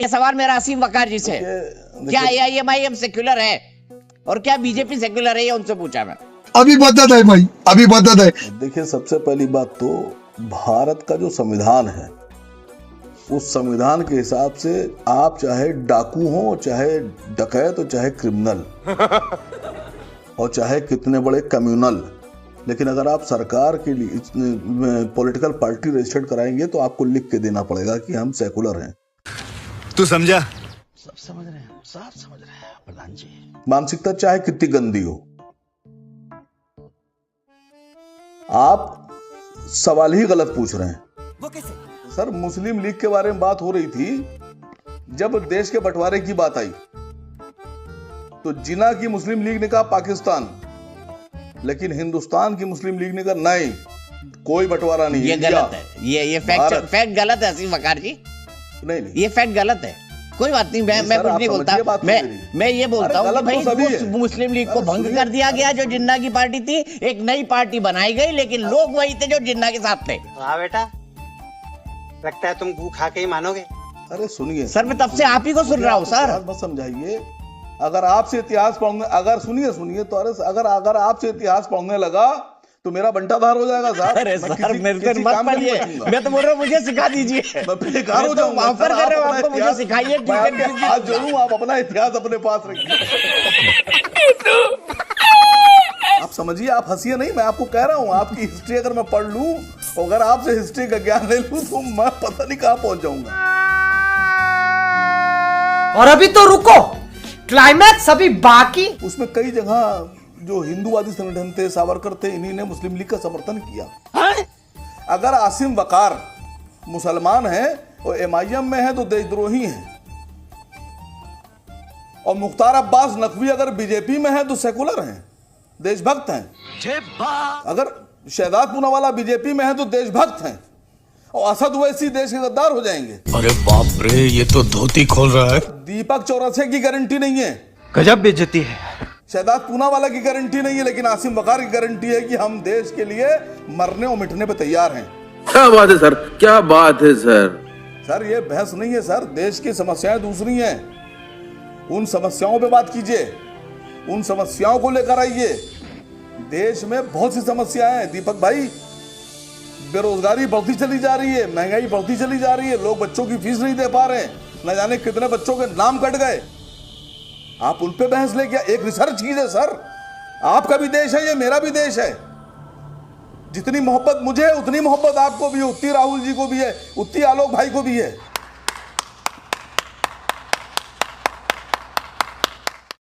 ये सवाल मेरा असीम वकार जी से, क्या AIMIM सेक्युलर है और क्या बीजेपी सेक्युलर है, ये उनसे पूछा मैं। अभी बदत है भाई, अभी बदत है। देखिए, सबसे पहली बात तो भारत का जो संविधान है, उस संविधान के हिसाब से आप चाहे डाकू हो, चाहे डकैत हो, चाहे क्रिमिनल और चाहे कितने बड़े कम्युनल, लेकिन अगर आप सरकार के लिए पॉलिटिकल पार्टी रजिस्टर्ड कराएंगे तो आपको लिख के देना पड़ेगा कि हम सेकुलर हैं। तू समझा? सब समझ रहे हैं, सब समझ रहे हैं प्रधान जी। मानसिकता चाहे कितनी गंदी हो, आप सवाल ही गलत पूछ रहे हैं। वो कैसे? सर, मुस्लिम लीग के बारे में बात हो रही थी, जब देश के बंटवारे की बात आई तो जिना की मुस्लिम लीग ने कहा पाकिस्तान, लेकिन हिंदुस्तान की मुस्लिम लीग ने कहा नहीं, कोई बंटवारा नहीं। ये गलत है, ये फैक्ट गलत है असीम वकार जी। नहीं, ये फैक्ट गलत है। कोई बात नहीं, मैं कुछ नहीं बोलता। मैं ये बोलता हूँ कि भाई मुस्लिम लीग को भंग कर दिया गया, जो जिन्ना की पार्टी थी, एक नई पार्टी बनाई गई, लेकिन लोग वही थे जो जिन्ना के साथ थे। हाँ बेटा, लगता है तुम गू खा के ही मानोगे। अरे सुनिए सर, मैं तब से आप ही को सुन रहा हूँ सर। मत समझाइए। अगर आपसे इतिहास पढ़ने, अगर सुनिए तो अगर आपसे इतिहास पढ़ने लगा तो मेरा बंटाधार हो जाएगा साहब। अरे सर, मेरे से मत पढ़िए, मैं तो बोल रहा हूँ मुझे सिखा दीजिए। मैं बेकार हो जाऊंगा। ऑफर कर रहे हो आपको, मुझे सिखाइए। हाथ जोड़ूं, आप अपना इतिहास अपने पास रखिए। आप समझिए, आप हंसिए नहीं, मैं आपको कह रहा हूँ, आपकी हिस्ट्री अगर मैं पढ़ लूं, अगर आपसे हिस्ट्री का ज्ञान ले लूं तो मैं पता नहीं कहां पहुंच जाऊंगा। और अभी तो रुको, क्लाइमैक्स अभी बाकी। उसमें कई जगह जो हिंदूवादी संगठन थे, सावरकर थे, इन्हीं ने मुस्लिम लीग का समर्थन किया। अगर आसिम वकार मुसलमान है और MIM में है तो देशद्रोही है, और मुख्तार अब्बास नकवी अगर बीजेपी में है तो सेकुलर हैं, देशभक्त हैं। अगर शहजाद पूनावाला बीजेपी में है तो देशभक्त हैं, और असद ओवैसी देश के गद्दार हो जाएंगे। अरे बाप रे, ये तो धोती खोल रहा है। दीपक चौरसिया की गारंटी नहीं है, गजब बेइज्जती है। शहजाद पूनावाला की गारंटी नहीं है, लेकिन आसिम वकार की गारंटी है कि हम देश के लिए मरने और मिटने पे तैयार हैं। क्या बात है सर, क्या बात है सर। सर, ये बहस नहीं है सर, देश की समस्याएं दूसरी हैं। उन समस्याओं पे बात कीजिए, उन समस्याओं को लेकर आइए। देश में बहुत सी समस्याएं हैं दीपक भाई, बेरोजगारी बढ़ती चली जा रही है, महंगाई बढ़ती चली जा रही है, लोग बच्चों की फीस नहीं दे पा रहे हैं, न जाने कितने बच्चों के नाम कट गए। आप उन पे बहस लेके, एक रिसर्च कीजिए सर। आपका भी देश है, ये मेरा भी देश है। जितनी मोहब्बत मुझे है उतनी मोहब्बत आपको भी है, उतनी राहुल जी को भी है, उतनी आलोक भाई को भी है।